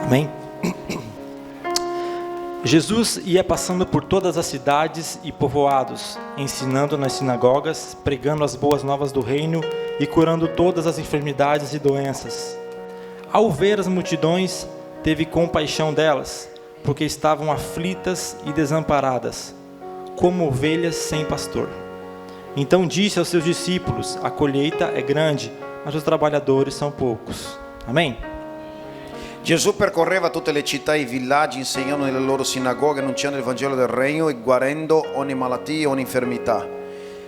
Amém? Jesus ia passando por todas as cidades e povoados, ensinando nas sinagogas, pregando as boas novas do reino e curando todas as enfermidades e doenças. Ao ver as multidões, teve compaixão delas, porque estavam aflitas e desamparadas, como ovelhas sem pastor. Então disse aos seus discípulos: a colheita é grande, mas os trabalhadores são poucos. Amém? Gesù percorreva tutte le città e i villaggi, insegnando nelle loro sinagoghe, annunciando il Vangelo del Regno e guarendo ogni malattia e ogni infermità.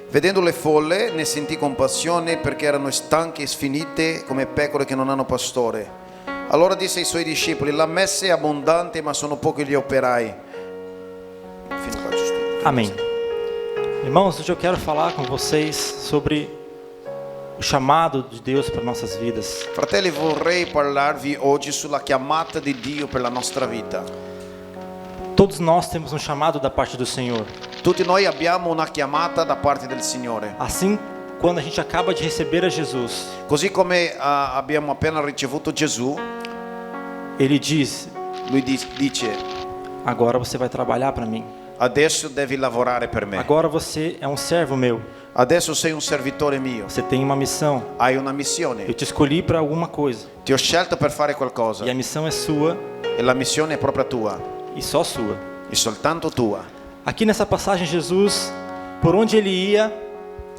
Vedendo le folle, ne sentì compassione perché erano stanche e sfinite come pecore che non hanno pastore. Allora disse ai suoi discepoli: la messe è abbondante, ma sono pochi gli operai. Amém. Irmãos, hoje eu quero falar com vocês sobre o chamado de Deus para nossas vidas. Fratelli, vorrei parlarvi oggi sulla chiamata di Dio per la nostra vita. Todos nós temos um chamado da parte do Senhor. Tutti noi abbiamo una chiamata da parte del Signore. Assim, quando a gente acaba de receber a Jesus, Così come abbiamo appena ricevuto Gesù, Ele diz: Lui dice: agora você vai trabalhar para mim. adesso devi lavorare per me. Agora você é um servo meu. Adesso sei un servitore mio. Você tem uma missão. Hai una Eu missione. te escolhi para alguma coisa. Ti ho scelto per fare qualcosa. E a missão é sua E la missione è proprio tua. e só sua. E soltanto tua. Aqui nessa passagem, Jesus, por onde ele ia,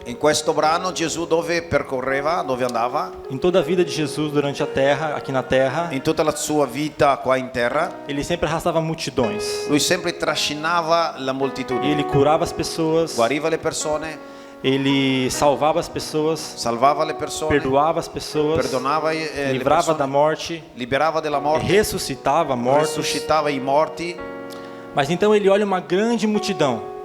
In questo brano Gesù dove percorreva, dove andava, em toda a vida de Jesus durante a terra, aqui na terra, in tutta la sua vita qua in terra, ele sempre arrastava multidões. lui sempre trascinava la moltitudine. Ele curava as pessoas, Guariva le persone, ele salvava as pessoas, salvava le persone, perdoava as pessoas, perdonava le livrava da persone, morte, liberava della morte, ressuscitava mortos. risuscitava i morti. Mas então ele olha uma grande multidão.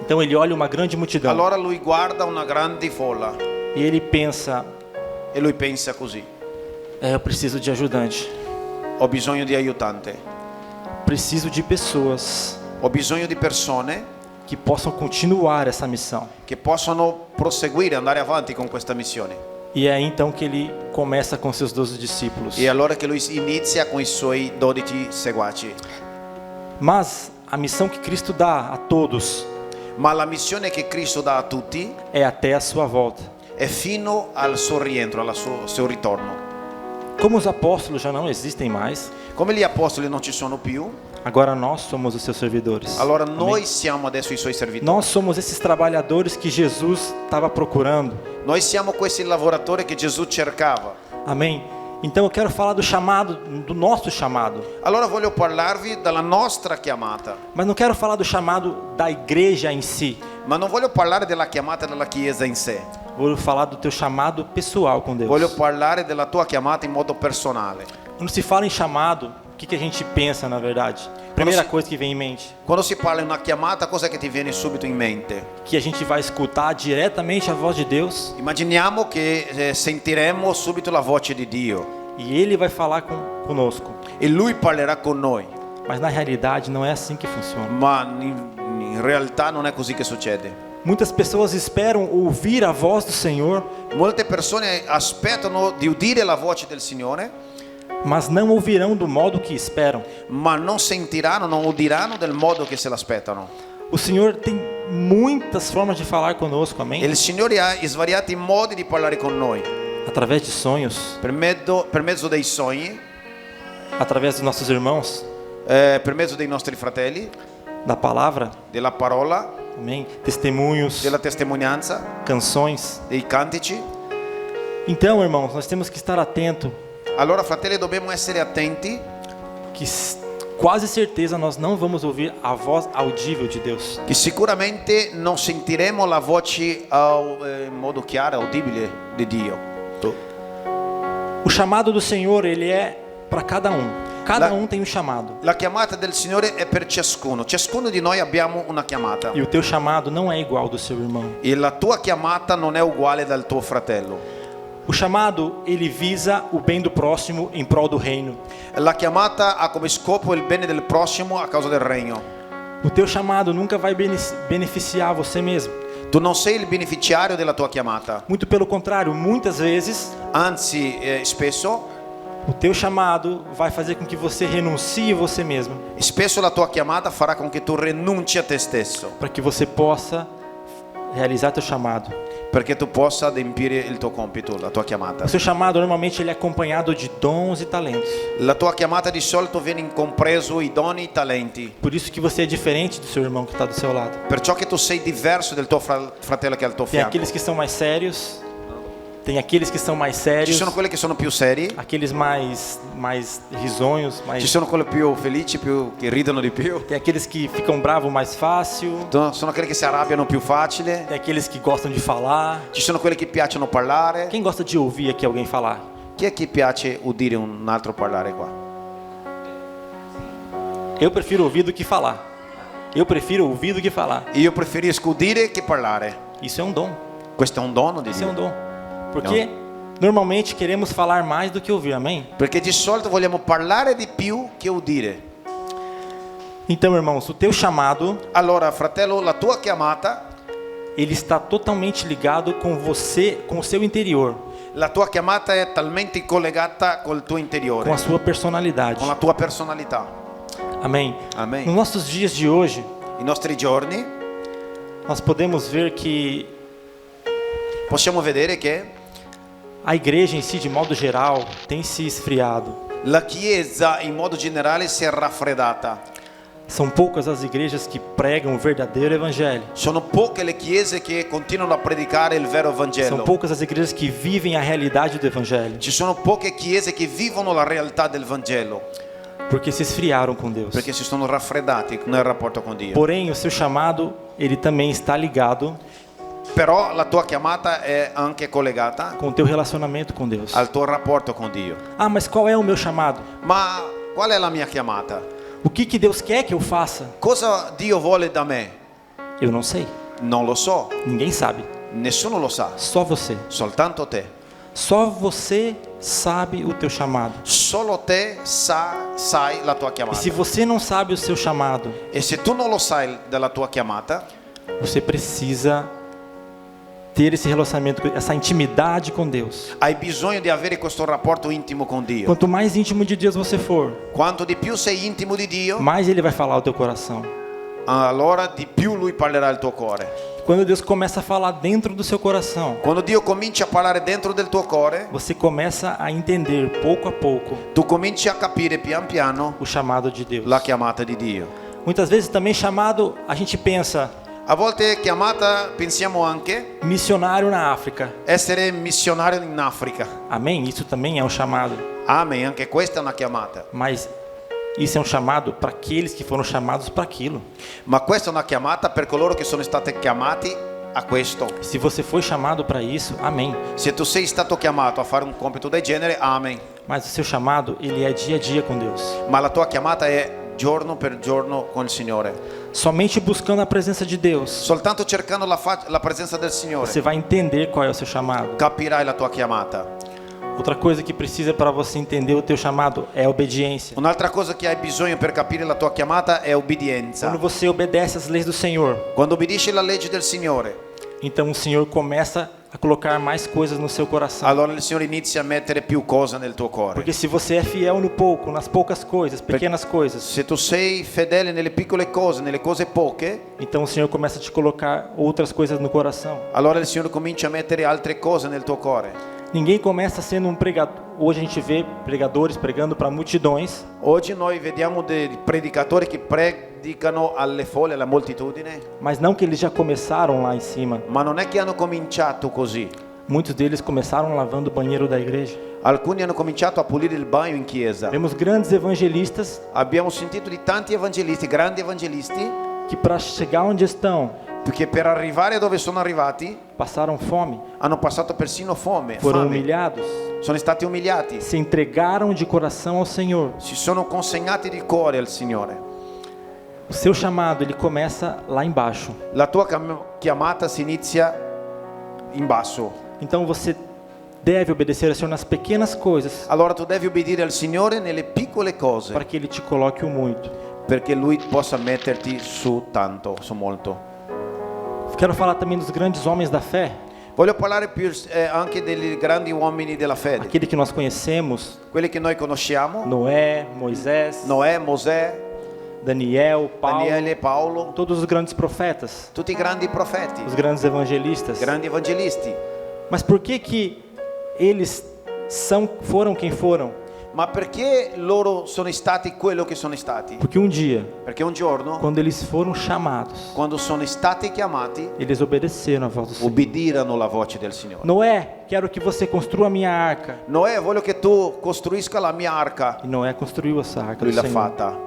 Então ele olha uma grande multidão. Allora lui guarda una grande folla E ele pensa: e lui pensa così: eu preciso de ajudante. ho bisogno di aiutante, Preciso de pessoas ho bisogno di persone que possam continuar essa missão. che possono proseguire, andare avanti con questa missione. E é aí então que ele começa com seus 12 discípulos. E allora che lui inizia con i suoi 12 seguaci. Mas a missão que Cristo dá a todos Ma la missione che Cristo dà a tutti é até a sua volta. è fino al suo rientro, al suo ritorno. Como os apóstolos já não existem mais, Come gli apostoli non ci sono più, agora nós somos os seus servidores. allora Amém? noi siamo adesso i suoi servitori. Nós somos esses trabalhadores que Jesus estava procurando. Noi siamo questi lavoratori che Gesù cercava. Amém? Então eu quero falar do chamado, do nosso chamado. Allora voglio parlarvi della nostra chiamata, Mas não quero falar do chamado da igreja em si. ma non voglio parlare della chiamata della Chiesa in sé. Vou falar do teu chamado pessoal com Deus. Voglio parlare della tua chiamata in modo personale. Quando se fala em chamado, o que a gente pensa na verdade? Primeira coisa que vem em mente, Quando si parla di una chiamata, cosa che ti viene subito in mente? que a gente vai escutar diretamente a voz de Deus Immaginiamo che sentiremo subito la voce di Dio e Ele vai falar conosco. e Lui parlerà con noi, Mas na realidade não é assim que funciona. ma in realtà non è così che succede. Muitas pessoas esperam ouvir a voz do Senhor, Molte persone aspettano di udire la voce del Signore, mas não ouvirão do modo que esperam. ma non sentiranno, non udiranno del modo che se l'aspettano. O Senhor tem muitas formas de falar conosco, E amém? il Signore ha svariati modi di parlare con noi, Através de sonhos, per mezzo dei sogni, através dos nossos irmãos, per mezzo dei nostri fratelli, da palavra, della parola, amém? Testemunhos, della testimonianza, canções. dei cantici. Então, irmãos, nós temos que estar atentos, Allora, fratelli, dobbiamo essere attenti que quase certeza nós não vamos ouvir a voz audível de Deus. che sicuramente non sentiremo la voce in modo chiaro, udibile di Dio. O chamado do Senhor, ele é para cada um. Cada um tem um chamado. La chiamata del Signore è per ciascuno. Ciascuno di noi abbiamo una chiamata. E o teu chamado não é igual ao do seu irmão. E la tua chiamata non è uguale dal tuo fratello. O chamado, ele visa o bem do próximo em prol do reino. La chiamata ha come scopo il bene del prossimo a causa del regno. O teu chamado nunca vai beneficiar você mesmo. Tu non sei il beneficiario della tua chiamata. Muito pelo contrário, muitas vezes Anzi, spesso O teu chamado vai fazer com que você renuncie você mesmo, Spesso la tua chiamata farà con che tu rinunci a te stesso, para que você possa realizar teu chamado. perché tu possa adempiere il tuo compito, la tua chiamata. O seu chamado normalmente ele é acompanhado de dons e talentos. La tua chiamata di solito viene incompreso i doni, i talenti. Por isso que você é diferente do seu irmão que está do seu lado. Perciò che tu sei diverso del tuo fratello che è al tuo Tem fianco. aqueles que são mais sérios, tem aqueles que são mais Ci sérios, sono quelli che sono più seri, aqueles mais risonhos, ci mais... sono quelli più felici, che ridono di più. Tem aqueles que ficam bravos mais fácil, Sono quelli che si arrabbiano più facile. tem aqueles que gostam de falar. Ci sono quelli che piacciono parlare. Quem gosta de ouvir aqui alguém falar? Chi è che piace udire un altro parlare qua? Eu prefiro ouvir do que falar. Eu prefiro ouvir do que falar. Io preferisco udire che parlare. Isso é um dom. Questo è un dono di Isso é um Dio. dom. Porque normalmente queremos falar mais do que ouvir, amém? Perché di solito vogliamo parlare di più che udire. Então, irmãos, o teu chamado, Allora, fratello, la tua chiamata, ele está totalmente ligado com você, com o seu interior, la tua chiamata è talmente collegata col tuo interiore, com a sua personalidade. con la tua personalità. Amém? Amém. Nos nossos dias de hoje, I nostri giorni nós podemos ver que possiamo vedere che a igreja em si, de modo geral, tem se esfriado. la Chiesa in modo generale si è raffreddata. São poucas as igrejas que pregam o verdadeiro evangelho. Sono poche le chiese che continuano a predicare il vero São Vangelo. poucas as igrejas que vivem a realidade do evangelho, Ci sono poche chiese che vivono la realtà del Vangelo, porque se esfriaram com Deus. perché si sono raffreddati nel rapporto con Dio. Porém, o seu chamado, ele também está ligado Però la tua chiamata è anche collegata com o teu relacionamento com Deus. al tuo rapporto con Dio. Ah, mas qual é o meu chamado? Ma qual è la mia chiamata? O que Deus quer que eu faça? Cosa Dio vuole da me? Eu não sei. Non lo so, Ninguém sabe. nessuno lo sa, Só você. soltanto te. Só você sabe o teu chamado. Solo te sai la tua E chiamata. se você não sabe o seu chamado, E se tu non lo sai della tua chiamata, você precisa ter esse relacionamento, essa intimidade com Deus. hai bisogno di avere questo rapporto intimo con Dio. Quanto mais íntimo de Deus você for, Quanto di più sei intimo di Dio, mais Ele vai falar ao teu coração. allora di più Lui parlerà al tuo cuore. Quando Deus começa a falar dentro do seu coração, Quando Dio comincia a parlare dentro del tuo cuore, você começa a entender pouco a pouco tu cominci a capire pian piano o chamado de Deus. la chiamata di Dio. Muitas vezes também chamado, a gente pensa A volte chiamata pensiamo anche missionário na África. essere missionario in Africa. Amém? Isso também é um chamado. Amen, anche questa è una chiamata. Mas isso é um chamado para aqueles que foram chamados para aquilo. Ma questa è una chiamata per coloro che sono stati chiamati a questo. Se você foi chamado para isso, amém. Se tu sei stato chiamato a fare un compito del genere, amen. Mas o seu chamado, ele é dia a dia com Deus. Ma la tua chiamata è giorno per giorno con il Signore. Somente buscando a presença de Deus, Soltanto cercando la presenza del Signore, você vai entender qual é o seu chamado. capirai la tua chiamata. Outra coisa que precisa para você entender o teu chamado é a obediência. Un'altra cosa che hai bisogno per capire la tua chiamata è obbedienza. Quando você obedece às leis do Senhor, Quando obbedisci la legge del Signore, então o Senhor começa a colocar mais coisas no seu coração. allora il Signore inizia a mettere più cose nel tuo cuore. Porque se você é fiel no pouco, nas poucas coisas, pequenas coisas, Se tu sei fedele nelle piccole cose, nelle cose poche, então o Senhor começa a te colocar outras coisas no coração. allora il Signore comincia a mettere altre cose nel tuo cuore. Ninguém começa sendo um pregador. Hoje a gente vê pregadores pregando para multidões, Oggi noi vediamo dei predicatori che predicano alle folle, alla moltitudine, mas não que eles já começaram lá em cima. ma non è che hanno cominciato così. Muitos deles começaram lavando o banheiro da igreja. Alcuni hanno cominciato a pulire il bagno in chiesa. Vemos grandes evangelistas Abbiamo sentito di tanti evangelisti, grandi evangelisti, que para chegar onde estão, che per arrivare dove sono arrivati passaram fome, hanno passato persino fame. foram humilhados, Sono stati umiliati, se entregaram de coração ao Senhor. si sono consegnati di cuore al Signore. O seu chamado, ele começa lá embaixo. La tua chiamata si inizia in basso. Então você deve obedecer ao Senhor nas pequenas coisas, Allora tu devi obbedire al Signore nelle piccole cose, para que Ele te coloque o muito. perché Lui possa metterti su tanto, su molto. Quero falar também dos grandes homens da fé. Voglio parlare anche dei grandi uomini della fede, aquele que nós conhecemos, quelli che noi conosciamo, Noé, Moisés, Noè, Mosè, Daniel, Paulo, Daniele, Paolo, todos os grandes profetas, tutti i grandi profeti, os grandes evangelistas. grandi evangelisti. Mas por que eles foram quem foram? Ma perché loro sono stati quello che sono stati? Porque um dia, Perché un giorno, quando eles foram chamados, quando sono stati chiamati, eles obedeceram a voz do Senhor. ubbidirono la voce del Signore. Noé, quero que você construa a minha arca. Noè, voglio che tu costruisca la mia arca. E Noé construiu essa arca Lui do l'ha Senhor. fatta.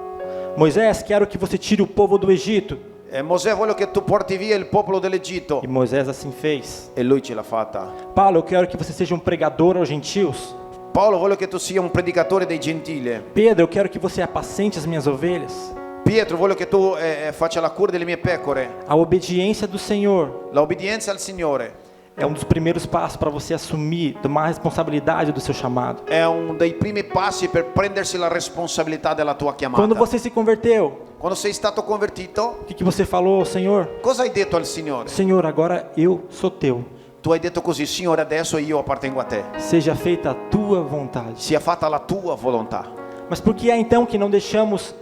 Moisés, quero que você tire o povo do Egito. E Mosè, voglio che tu porti via il popolo dell'Egitto. E Moisés assim fez. E lui ce l'ha fatta. Paulo, eu quero que você seja um pregador aos gentios. Paolo, voglio che tu sia un predicatore dei gentili. Pedro, eu quero que você apacente as minhas ovelhas. Pietro, voglio che tu faccia la cura delle mie pecore. A obediência do Senhor La obbedienza al Signore é um dos primeiros passos para você assumir, tomar a responsabilidade do seu chamado. è uno dei primi passi per prendersi la responsabilità della tua chiamata. Quando você se converteu, Quando sei stato convertito, o que você falou, Senhor? cosa hai detto al Signore? Senhor, agora eu sou teu. Tu hai detto così: Signore, adesso io appartengo a te. Seja feita a tua vontade. Sia fatta la tua volontà. Mas por que é então que não deixamos,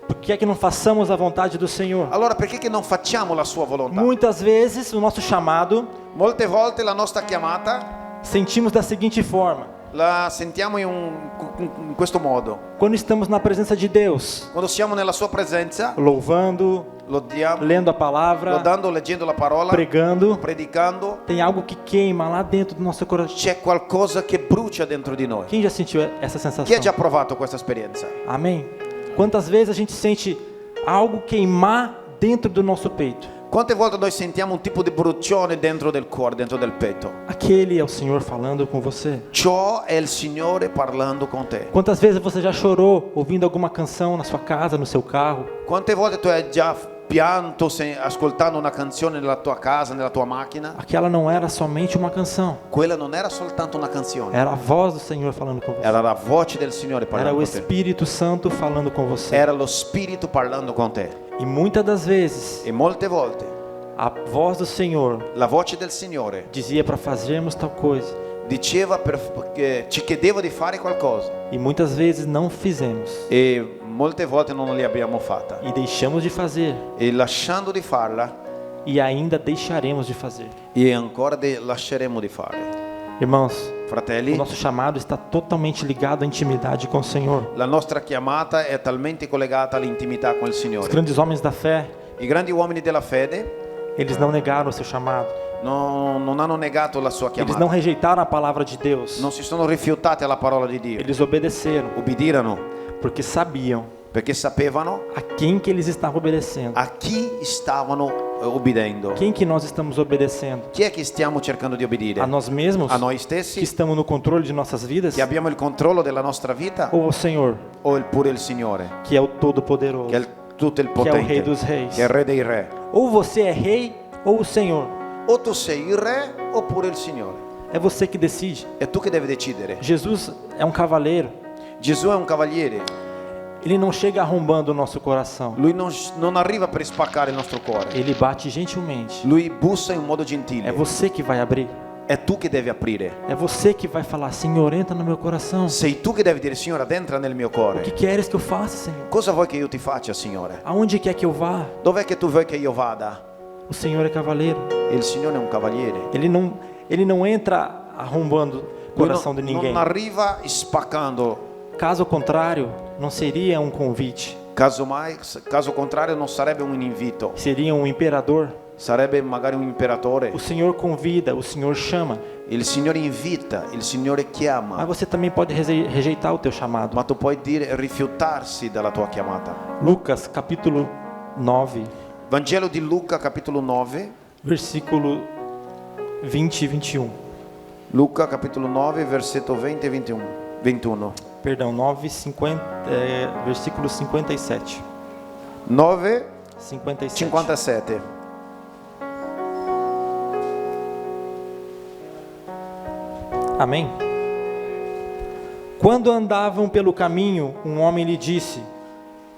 por que é que não façamos a vontade do Senhor? Allora perché che non facciamo la sua volontà? Muitas vezes o nosso chamado Molte volte la nostra chiamata sentimos da seguinte forma: la sentiamo in questo modo. quando estamos na presença de Deus, Quando siamo nella sua presenza, louvando, lodiamo, lendo a palavra, lodando, leggendo la parola, pregando, predicando, tem algo que queima lá dentro do nosso coração. c'è qualcosa che brucia dentro di noi. Quem já sentiu essa Chi ha sensação? già provato questa esperienza? Amém? Quantas vezes a gente sente algo queimar dentro do nosso peito? Quante volte noi sentiamo un tipo di brucione dentro del cuore, dentro del petto? Aquele é o Senhor falando com você. Ciò è il Signore parlando con te. Quantas vezes você já chorou ouvindo alguma canção na sua casa, no seu carro? Quante volte tu hai già pianto ascoltando una canzone nella tua casa, nella tua macchina? Aquela não era somente uma canção, Quella non era soltanto una canzone, era a voz do Senhor falando com você. era la voce del Signore Era parlando o con te. Espírito Santo falando com você. Era lo Spirito parlando con te. E muitas das vezes, E molte volte a voz do Senhor la voce del Signore dizia para fazermos tal coisa. diceva che ci chiedeva di fare qualcosa E muitas vezes não fizemos. e molte volte non li abbiamo fatta. E deixamos de fazer. E lasciando di farla, E ainda deixaremos de fazer. e ancora lasceremo di fare. Irmãos, o Fratelli, nosso chamado está totalmente ligado à intimidade com o Senhor. la nostra chiamata è talmente collegata all'intimità con il Os Signore. grandes homens da fé, I grandi uomini della fede eles não negaram o seu chamado. non hanno negato la sua Eles chiamata, não rejeitaram a palavra de Deus. non si sono rifiutati alla parola di Dio, Eles obedeceram, ubbidirono porque sabiam perché sapevano a quem que eles estavam obedecendo. a chi stavano ubbidendo. Quem que nós estamos obedecendo? Chi è che stiamo cercando di obbedire? A nós mesmos, A noi que stessi, estamos no controle de nossas vidas? che abbiamo il controllo della nostra vita, Ou ao Senhor, o pure il Signore, que é o Todo-Poderoso? che è tutto il Que é o Rei potente, dos Reis. che è il Re dei Re? Ou você é rei, ou o Senhor. O tu sei il Re oppure il Signore? É você que decide. È tu che devi decidere. Jesus é um cavaleiro. Gesù è un cavaliere, Ele não chega arrombando o nosso coração. lui non arriva per spaccare il nostro cuore, Ele bate gentilmente. lui bussa in modo É gentile. você que vai abrir. È tu che devi aprire. É você que vai falar: Senhor, entra no meu coração. Sei tu che devi dire: Signore, addentra nel mio O que cuore. queres que eu faça, Senhor? Cosa vuoi che io ti faccia, Signore? Aonde quer que eu vá? Dov'è che tu vuoi che io vada? O Senhor é cavaleiro. Il Signore è un cavaliere. Ele não entra arrombando o Lui coração de ninguém. non arriva spaccando. Caso contrário, não seria um convite. Caso contrario non sarebbe un invito, Seria um imperador. sarebbe magari un imperatore. O Senhor convida, o Senhor chama. Il Signore invita, il Signore Mas chiama, você também pode rejeitar o teu chamado. ma tu puoi dire rifiutarsi dalla tua chiamata. Lucas capítulo 9, Vangelo di Luca capitolo 9, versículo 20 e 21. Luca capitolo 9 versetto 20 e 21. Perdão, 9, 50, versículo 57. 9, 57. 57. Amém? Quando andavam pelo caminho, um homem lhe disse: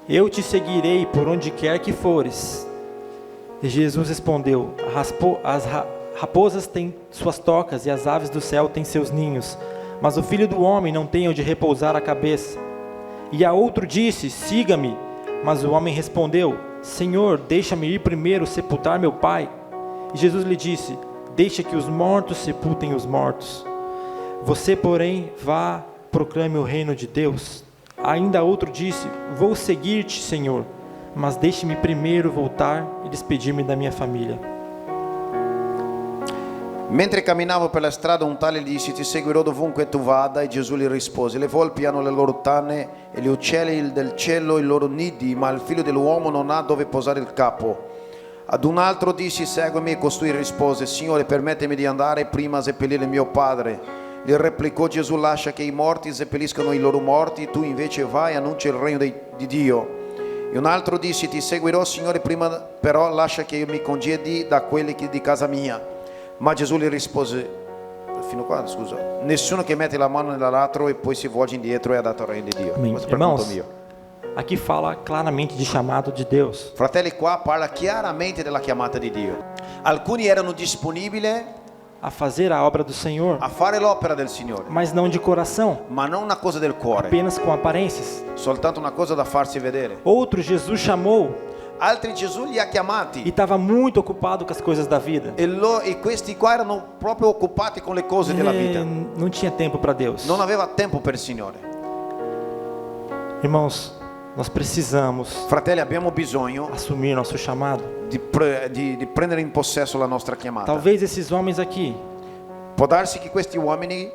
Eu te seguirei por onde quer que fores. E Jesus respondeu: Raposas têm suas tocas e as aves do céu têm seus ninhos, mas o filho do homem não tem onde repousar a cabeça. E a outro disse: siga-me. Mas o homem respondeu: Senhor, deixa-me ir primeiro sepultar meu pai. E Jesus lhe disse: deixa que os mortos sepultem os mortos. Você, porém, vá, proclame o reino de Deus. Ainda outro disse: vou seguir-te, Senhor, mas deixe-me primeiro voltar e despedir-me da minha família. Mentre camminavo per la strada, un tale gli disse: ti seguirò dovunque tu vada. E Gesù gli rispose: le volpi hanno le loro tane e gli uccelli del cielo i loro nidi, ma il figlio dell'uomo non ha dove posare il capo. Ad un altro dissi: seguimi. E costui rispose: Signore, permettimi di andare prima a seppellire mio padre. Gli replicò Gesù: lascia che i morti seppelliscano i loro morti, tu invece vai e annuncia il regno di Dio. E un altro dissi: ti seguirò, Signore, prima però lascia che io mi congedi da quelli di casa mia. Ma Gesù gli rispose: fino qua, scusa, nessuno che mette la mano nell'aratro e poi si volge indietro è adatto al regno di Dio. Amém. Questo per conto Irmãos, mio. aqui fala claramente de chamado de Deus. Fratelli, qua parla chiaramente della chiamata di Dio. Alcuni erano disponibili A fazer a obra do Senhor, a fare l'opera del Signore, mas não de coração, ma non una cosa del cuore, apenas com aparências. soltanto una cosa da farsi vedere. Outro Jesus chamou Altri Gesù li ha chiamati e estava muito ocupado com as coisas da vida. e questi qua erano proprio occupati con le cose della vita. Não tinha tempo para Deus. Non aveva tempo per il Signore. Irmãos, nós precisamos Fratelli, abbiamo bisogno assumir nosso chamado. di prendere in possesso la nostra chiamata. Talvez esses homens aqui Può darsi che questi uomini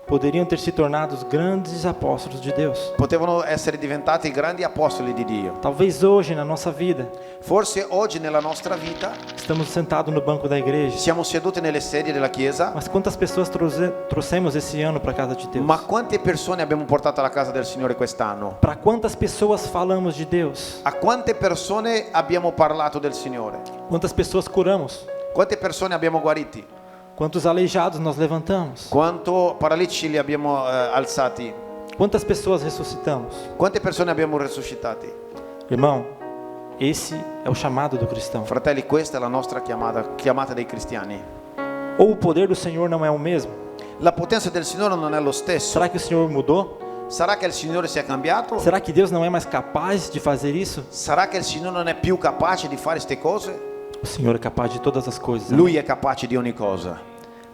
poderiam ter se tornado os grandes apóstolos de Deus. potevano essere diventati grandi apostoli di Dio. Talvez hoje na nossa vida Forse oggi nella nostra vita estamos sentados no banco da igreja. siamo seduti nelle sedie della chiesa, Mas quantas pessoas trouxemos esse ano para a casa de Deus? ma quante persone abbiamo portato alla casa del Signore quest'anno? Para quantas pessoas falamos de Deus? A quante persone abbiamo parlato del Signore? Quantas pessoas curamos? Quante persone abbiamo guariti? Quantos aleijados nós levantamos? Quanto paralitici li abbiamo alzati? Quantas pessoas ressuscitamos? Quante persone abbiamo risuscitati? Irmão, esse é o chamado do cristão. Fratelli, questa è la nostra chiamata dei cristiani. Ou o poder do Senhor não é o mesmo? La potenza del Signore non è lo stesso. Será que o Senhor mudou? Sarà che il Signore si è cambiato? Será que Deus não é mais capaz de fazer isso? Sarà che il Signore non è più capace di fare queste cose? O Senhor é capaz de todas as coisas. Lui è capace di ogni cosa,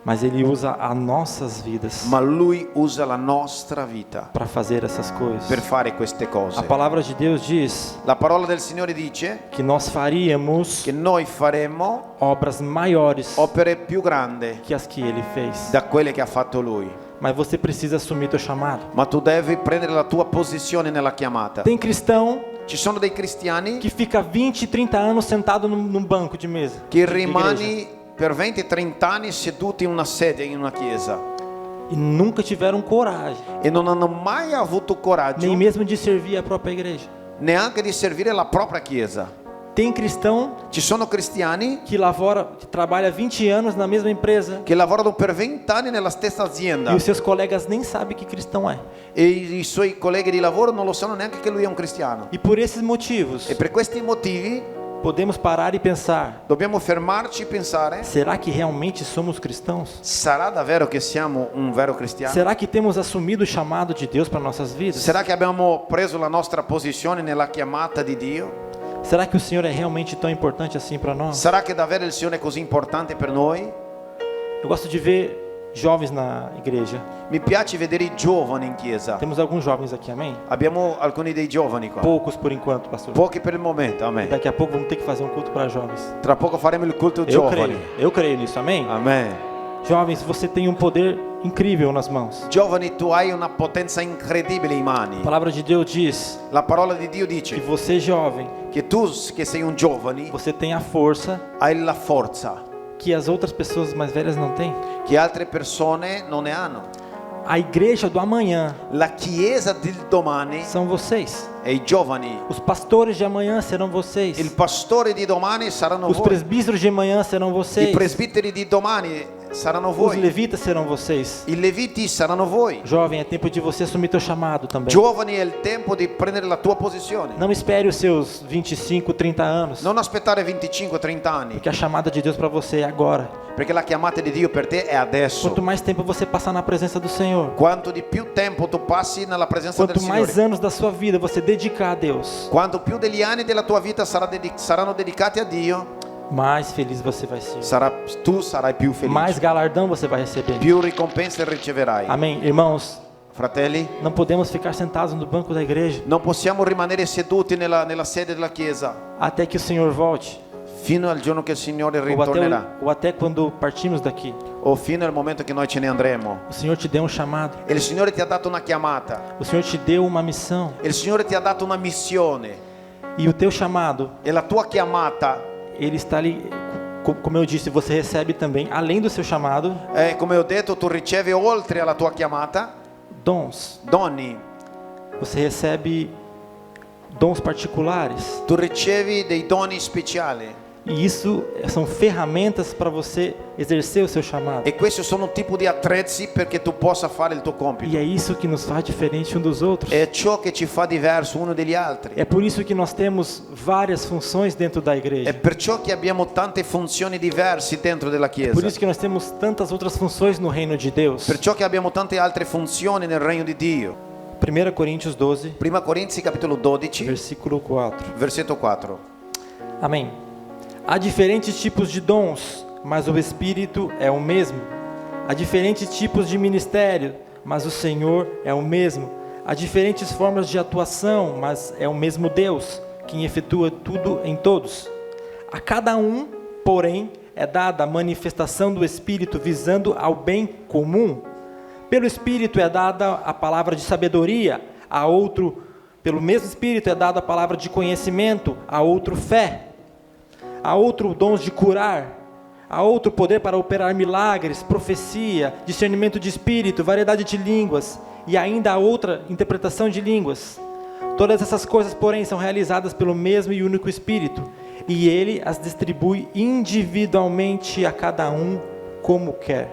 Mas Ele usa as nossas vidas ma Lui usa la nostra vita para fazer essas coisas. per fare queste cose. A palavra de Deus diz La parola del Signore dice que nós faríamos che noi faremo obras maiores opere più grandi que as que Ele fez. da quelle che ha fatto Lui. Mas você precisa assumir teu chamado. Ma tu devi prendere la tua posizione nella chiamata. Tem cristão Ci sono dei cristiani que fica 20, 30 anos sentado num banco de mesa. che de igreja, rimani per 20-30 anni seduti in una sedia in una chiesa e nunca tiveram coragem, e non hanno mai avuto coraggio nem mesmo de servir a própria igreja. neanche di servire la propria chiesa. Tem cristão Ci sono cristiani que trabalha 20 anos na mesma empresa che lavorano per 20 anni nella stessa azienda e os seus colegas nem sabem que cristão é. e i suoi colleghi di lavoro non lo sanno neanche che lui è un cristiano. E por esses motivos, E per questi motivi podemos parar e pensar: dobbiamo fermarci e pensare: será que realmente somos cristãos? sarà davvero che siamo un vero cristiano? Será que temos assumido o chamado de Deus para nossas vidas? Sarà che abbiamo preso la nostra posizione nella chiamata di Dio? Será que o Senhor é realmente tão importante assim para nós? Sarà che davvero il Signore è così importante per noi? Eu gosto de ver jovens na igreja. Mi piace vedere i giovani in chiesa. Temos alguns jovens aqui, amém? Abbiamo alcuni dei giovani qua. Poucos por enquanto, pastor. Pochi per il momento, amen. Daqui a pouco vamos ter que fazer um culto para jovens. Tra poco faremo il culto Eu giovani. creio nisso, amém? Amen. Jovens, você tem um poder incrível nas mãos. Giovani, tu hai una potenza incredibile in mani. A palavra de Deus diz La parola di Dio que dice você jovem, che tu che sei un giovane você tem a força hai la forza que as outras pessoas mais velhas não têm. che altre persone non ne hanno. A igreja do amanhã La chiesa del domani são vocês. e i giovani. Os pastores de amanhã serão vocês. Il pastore di domani saranno Os voi. presbíteros de amanhã serão I vocês. presbiteri di domani saranno Os voi. levitas serão vocês. I leviti saranno voi. Jovem, é tempo de você assumir teu chamado também. Giovani, è il tempo di prendere la tua posizione. Não espere os seus 25, 30 anos. Non aspettare 25-30 anni, Porque a chamada de Deus para você é agora. perché la chiamata di Dio per te è adesso. Quanto mais tempo você passar na presença do Senhor, Quanto di più tempo tu passi nella presenza del quanto mais Signore, anos da sua vida você dedicar a Deus, quanto più degli anni della tua vita saranno dedicati a Dio, mais feliz você vai ser. tu sarai più felice, Mais galardão você vai receber. più ricompense riceverai. Amém. Irmãos, Fratelli, não podemos ficar sentados no banco da igreja non possiamo rimanere seduti nella sede della chiesa até que o Senhor volte, fino al giorno che il Signore ou ritornerà, até quando partirmos daqui. o fino al momento che noi ce ne andremo. O Senhor te deu um chamado. E il Signore ti ha dato una chiamata, O Senhor te deu uma missão. il Signore ti ha dato una missione, E o teu chamado, e la tua chiamata, ele está ali, como eu disse, você recebe também, além do seu chamado, come ho detto, tu ricevi oltre alla tua chiamata dons. doni, Você recebe dons particulares. tu ricevi dei doni speciali, E isso são ferramentas para você exercer o seu chamado. e questi sono un tipo di attrezzi perché tu possa fare il tuo compito. E é isso que nos faz diferente um dos outros. È ciò che ci fa diverso uno degli altri. É por isso que nós temos várias funções dentro da È igreja. perciò che abbiamo tante funzioni diverse dentro della Por Chiesa. isso que nós temos tantas outras funções no reino de Deus. Perciò che abbiamo tante altre funzioni nel regno di Dio. 1 Coríntios 12, Prima Corinzi capitolo 12, versículo 4. versetto 4. Amém. Há diferentes tipos de dons, mas o Espírito é o mesmo. Há diferentes tipos de ministério, mas o Senhor é o mesmo. Há diferentes formas de atuação, mas é o mesmo Deus, quem efetua tudo em todos. A cada um, porém, é dada a manifestação do Espírito visando ao bem comum. Pelo Espírito é dada a palavra de sabedoria, a outro, pelo mesmo Espírito é dada a palavra de conhecimento, a outro fé. Há outro dons de curar, há outro poder para operar milagres, profecia, discernimento de espírito, variedade de línguas, e ainda há outra interpretação de línguas. Todas essas coisas, porém, são realizadas pelo mesmo e único Espírito, e Ele as distribui individualmente a cada um como quer.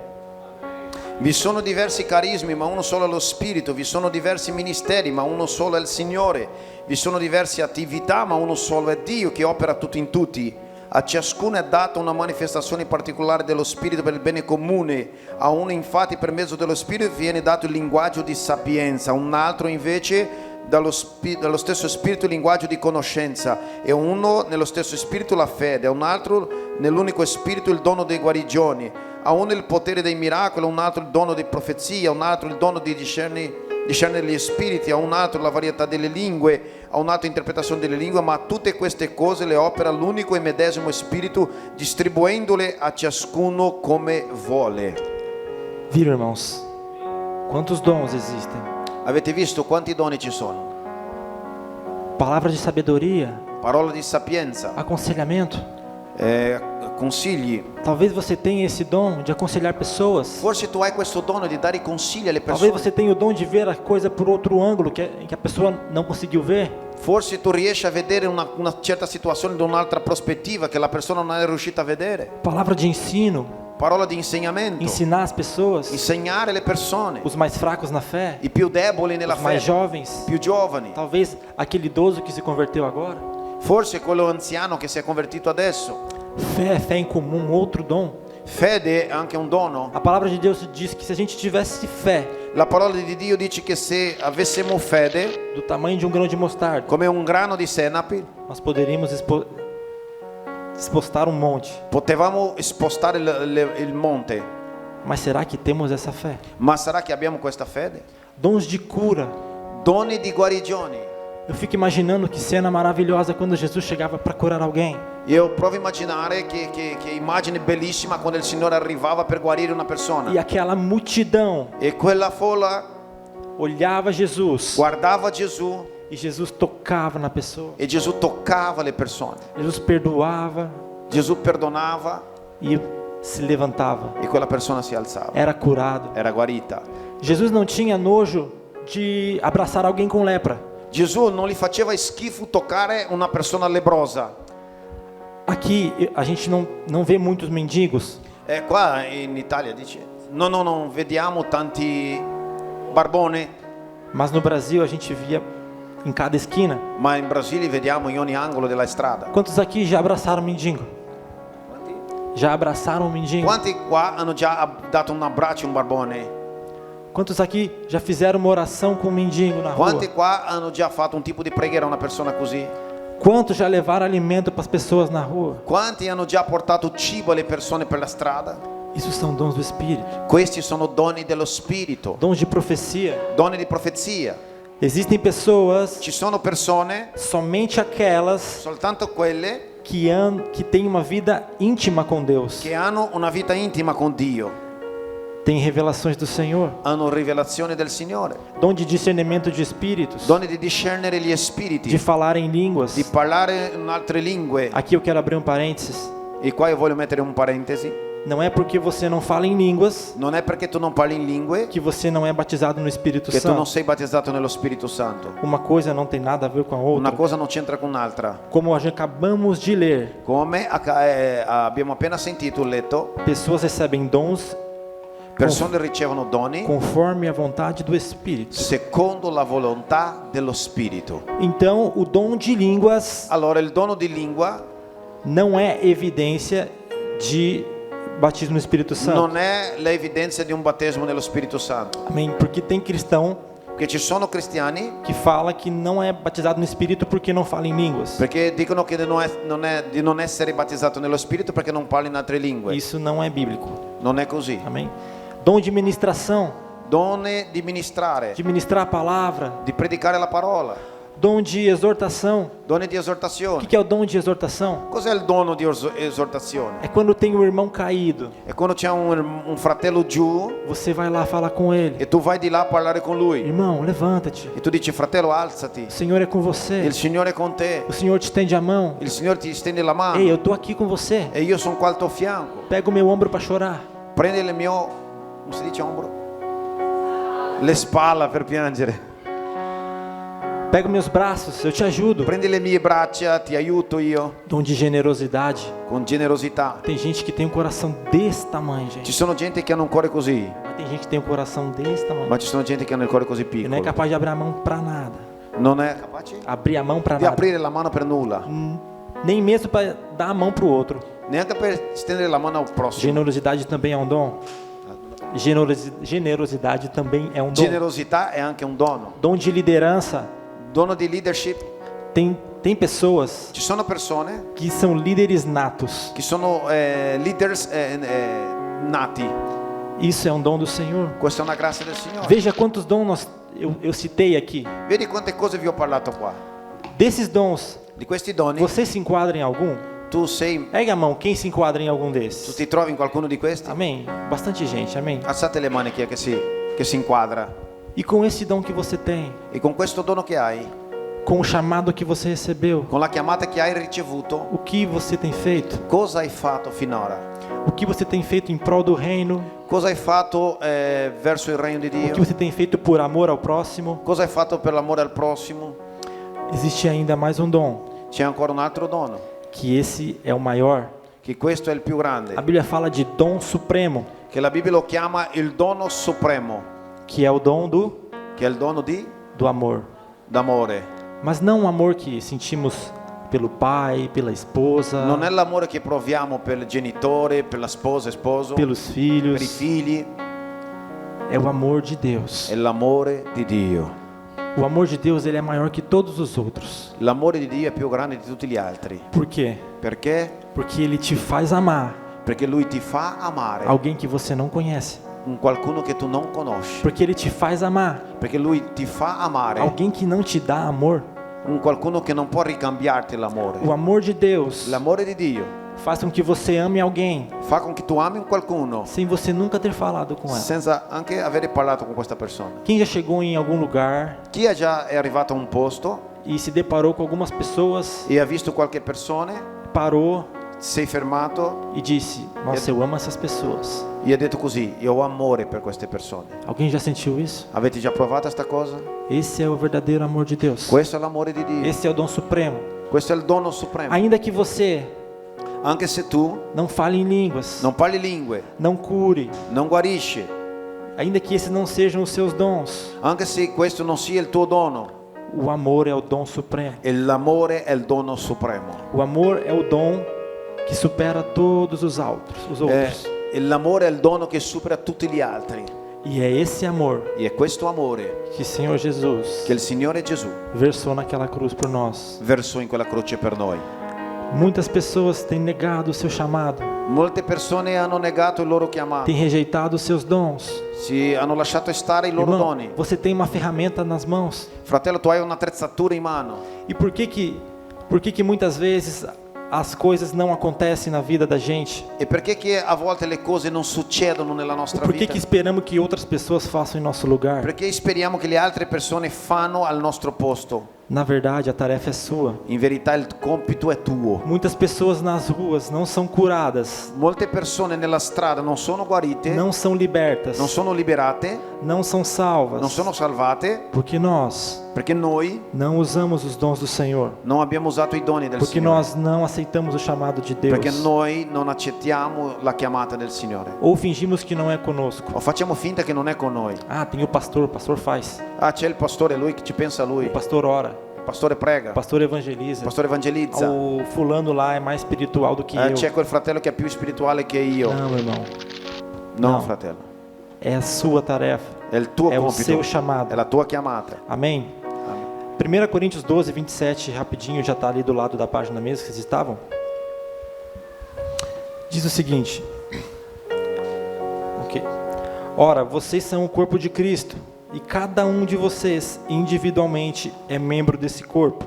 Vi sono diversi carismi, ma uno solo è lo Spirito. Vi sono diversi ministeri, ma uno solo è il Signore. Vi sono diverse attività, ma uno solo è Dio che opera tutto in tutti. A ciascuno è data una manifestazione particolare dello Spirito per il bene comune. A uno infatti per mezzo dello Spirito viene dato il linguaggio di sapienza, a un altro invece dallo stesso Spirito il linguaggio di conoscenza, e uno nello stesso Spirito la fede, a un altro nell'unico Spirito il dono dei guarigioni, a uno il potere dei miracoli, a un altro il dono di profezia, a un altro il dono di discernere gli spiriti, a un altro la varietà delle lingue, a un altro interpretazione delle lingue, ma tutte queste cose le opera l'unico e medesimo Spirito, distribuendole a ciascuno come vuole. Viram, irmãos? Quantos dons existem? Avete visto quanti doni ci sono? Palavra de sabedoria, Parola di sapienza, aconselhamento. consigli. Talvez você tenha esse dom de aconselhar pessoas. Forse tu hai questo dono di dare consigli alle Talvez persone. você tenha o dom de ver a coisa por outro ângulo que a pessoa não conseguiu ver. Forse tu riesci a vedere una certa situazione da un'altra prospettiva che la persona non è riuscita a vedere. Palavra de ensino, Parola di insegnamento. ensinar as pessoas, Insegnare le persone, os mais fracos na fé, i più deboli nella os mais fede, jovens. più giovani. Talvez aquele idoso que se converteu agora. Forse quello anziano che si è convertito adesso. Fé, fé em comum, outro dom. Fede è anche un dono. A palavra de Deus diz que se a gente tivesse fé La parola di Dio dice che se avessimo fede do tamanho de um grão de mostarda, come un grano di senape, nós poderíamos expostar um monte. potevamo spostare il monte. Mas será que temos essa fé? Ma sarà che abbiamo questa fede? Dons de cura. Doni di guarigioni. Eu fico imaginando que cena maravilhosa quando Jesus chegava para curar alguém. Io provo a immaginare che immagine bellissima quando il Signore arrivava per guarire una persona. E aquela multidão E quella folla olhava Jesus guardava Gesù e Jesus tocava na pessoa. e Gesù toccava le persone. Jesus perdoava Gesù perdonava e se levantava. e quella persona si alzava. Era curado. Era guarita. Jesus não tinha nojo de abraçar alguém com lepra. Gesù non gli faceva schifo toccare una persona lebbrosa. Aqui a gente não vê muitos mendigos. Qua in Italia dice, no, non vediamo tanti barbone, Mas no Brasil a gente via em cada esquina. ma in Brasile vediamo in ogni angolo della strada. Quantos aqui já abraçaram um mendigo? Já abraçaram um mendigo? Quanti qua hanno già dato un abbraccio a un barbone? Quantos aqui já fizeram uma oração com um mendigo na rua? Quanti qua hanno già fatto un tipo di preghiera a una persona così? Quantos já levaram alimento para as pessoas na rua? Quanti hanno già portato cibo alle persone per la strada? Isso são dons do Espírito. Questi sono doni dello Spirito, Dons de profecia. doni di profezia. Existem pessoas, Ci sono persone, somente aquelas soltanto quelle que têm uma vida íntima com Deus, che hanno una vita intima con Dio, têm revelações do Senhor, hanno rivelazione del Signore, dom de discernimento de espíritos, doni di discernere gli spiriti, de falar em línguas. di parlare in altre lingue. Aqui eu quero abrir um parênteses. E qua io voglio mettere un parentesi. Não é porque você não fala em línguas Non è perché tu non parli in lingue que você não é batizado no Espírito che tu non Santo. sei battezzato nello Spirito Santo. Uma coisa não tem nada a ver com a Una outra. cosa non c'entra con un'altra. Como a gente acabamos de ler, Come abbiamo appena sentito, letto, pessoas recebem dons persone ricevono doni conforme a vontade do Espírito. secondo la volontà dello Spirito. Então, o dom de línguas Allora il dono di lingua não é evidência de batismo no Espírito Santo. non è l'evidenza di un battesimo nello Spirito Santo. Amém? Porque tem cristão Che ci sono cristiani que fala que não é batizado no Espírito porque não fala em línguas. perché dicono che di non essere battezzato nello Spirito perché non parli in altre lingue. Isso não é bíblico. Non è così. Amém? Dom de ministração, Done di ministrare, de ministrar a palavra. di predicare la parola, Dom de exortação. doni di O esortazione. que é o dom de exortação? Cos'è il dono di esortazione? É quando tem um irmão caído, È quando c'è un fratello giù você vai lá falar com ele. e tu vai di là a parlare con lui Irmão, levanta-te. e tu dici fratello alzati, O Senhor é com você. il Signore è con te, O Senhor te estende a mão. il Signore ti stende la mano Ei, eu tô aqui com você. e io sono qua al tuo fianco. Pega o meu ombro para chorar. Prendi il mio, come si dice ombro? Le spalla per piangere. Pega meus braços, eu te ajudo. Prendi le mie braccia, ti aiuto io Dom de generosidade. con generosità. Tem gente que tem um coração desse tamanho, Ci gente. sono gente che hanno un cuore così, Mas tem gente que tem um coração desse tamanho. ma ci sono gente che hanno il cuore così E não é piccolo. capaz de abrir a mão para nada. Non è capace Abrir a mão para di nada. aprire la mano per nulla, Nem mesmo para dar a mão para o outro. neanche per stendere la mano al prossimo. Generosidade também é um dom. Generosidade também é um dom. Generosità è anche un dono. Dom de liderança. Dono di leadership. Tem pessoas Ci sono persone que são líderes natos. che sono leaders nati. Isso é um dom do Senhor. Questa è una grazia del Signore. Veja quantos dons eu citei aqui. Vedi quante cose vi ho parlato qua. Desses dons, Di questi doni, você se enquadra em algum? tu sei, Ergue a mão, quem se enquadra em algum tu desses? ti trovi in qualcuno di questi? Amém? Bastante gente, amém? Alzate le mani chi è che si inquadra. E com esse dom que você tem, E con questo dono che hai, com o chamado que você recebeu, con la chiamata che hai ricevuto, o que você tem feito? cosa hai fatto finora? O que você tem feito em prol do reino? Cosa hai fatto verso il regno di O que Dio? você tem feito por amor ao próximo? Cosa hai fatto per l'amore al prossimo? Existe ainda mais um dom, C'è ancora un altro dono, que esse é o maior. che questo è il più grande, A Bíblia fala de dom supremo, che la Bibbia lo chiama il dono supremo, que é o dom che è il dono do amor. d'amore. Mas não um amor que sentimos pelo pai, pela esposa, Non è l'amore che proviamo per il genitore, per la sposa e sposo, pelos per i filhos. figli, É o amor de Deus. è l'amore di Dio. O amor de Deus, ele é maior que todos os outros. L'amore di Dio è più grande di tutti gli altri. Por quê? Perché? Porque ele te faz amar Perché Lui ti fa amare alguém que você não conhece. un qualcuno che tu non conosci. Porque ele te faz amar Perché Lui ti fa amare alguém que não te dá amor. un qualcuno che non può ricambiarti l'amore. O amor de Deus L'amore di Dio faz com que você ame alguém fa con che tu ami un qualcuno sem você nunca ter falado com ela. senza anche avere parlato con questa persona. Quem já chegou em algum lugar Chi è già è arrivato a un posto e se deparou com algumas pessoas, e ha visto qualche persona, parou sei fermato e disse: Nossa, eu amo essas pessoas. e ha detto così, io ho amore per queste persone. Alguém já sentiu isso? Avete già provato questa cosa? Esse é o verdadeiro amor de Deus. Questo è l'amore di Dio. Esse é o dom supremo. Questo è il dono supremo. Ainda que você Anche se tu não fale em línguas, non parli lingue, não cure, non guarisci, ainda que esses não sejam os seus dons, anche se questo non sia il tuo dono, o amor é o dom supremo. l'amore è il dono supremo. O amor é o dom que supera todos os outros. L'amore è il dono che supera tutti gli altri. E é esse amor E è questo amore que o Senhor Jesus che il Signore Gesù versou naquela cruz por nós. versò in quella croce per noi. Muitas pessoas têm negado o seu chamado, Molte persone hanno negato il loro chiamato, têm rejeitado os seus dons. si hanno lasciato stare i loro Irmão, doni. você tem uma ferramenta nas mãos. Fratello, tu hai un'attrezzatura in mano. E por que muitas vezes as coisas não acontecem na vida da gente? E perché che a volte le cose non succedono nella nostra Por que vita? esperamos que outras pessoas façam em nosso lugar? Perché speriamo che le altre persone fanno al nostro posto. Na verdade, a tarefa é sua. In verità il compito è tuo. Muitas pessoas nas ruas não são curadas, Molte persone nella strada non sono guarite, não são libertas, non sono liberate, não são salvas, non sono salvate, porque nós perché noi não usamos os dons do Senhor, non abbiamo usato i doni del porque Signore. nós não aceitamos o chamado de Deus, Perché noi non accettiamo la chiamata del Signore. ou fingimos que não é conosco. O facciamo finta che non è con noi. Ah, tem o pastor faz, Ah, c'è il pastore, lui che ci pensa a lui. o pastor ora, Il pastore prega, o pastor il evangeliza, pastore evangelizza. o fulano lá é mais espiritual do que eu. C'è quel fratello che è più spirituale che io. Não, irmão, No, no. fratello. é a sua tarefa, È il tuo é o compito. seu chamado. È la tua chiamata. Amém? 1 Coríntios 12, 27, rapidinho, já está ali do lado da página mesmo que vocês estavam. Diz o seguinte: ok. Ora, vocês são o corpo de Cristo, e cada um de vocês, individualmente, é membro desse corpo.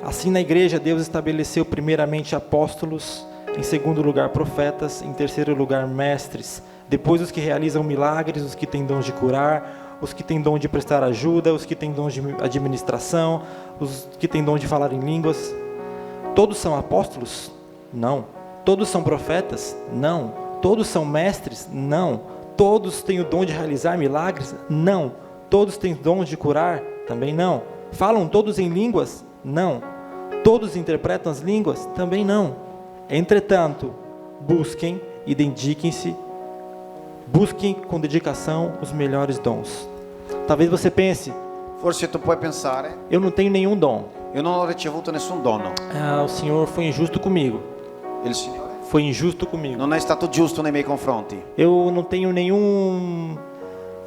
Assim, na igreja, Deus estabeleceu primeiramente apóstolos, em segundo lugar profetas, em terceiro lugar mestres, depois os que realizam milagres, os que têm dons de curar, os que têm dom de prestar ajuda, os que têm dom de administração, os que têm dom de falar em línguas. Todos são apóstolos? Não. Todos são profetas? Não. Todos são mestres? Não. Todos têm o dom de realizar milagres? Não. Todos têm dom de curar? Também não. Falam todos em línguas? Não. Todos interpretam as línguas? Também não. Entretanto, busquem e dediquem-se, busquem com dedicação os melhores dons. Talvez você pense: Forse tu puoi pensare, eu não tenho nenhum dom. io non ho ricevuto nessun dono. Ah, o Senhor foi injusto comigo. Il Signore Foi injusto comigo. non è stato giusto nei miei confronti. Eu não tenho nenhum...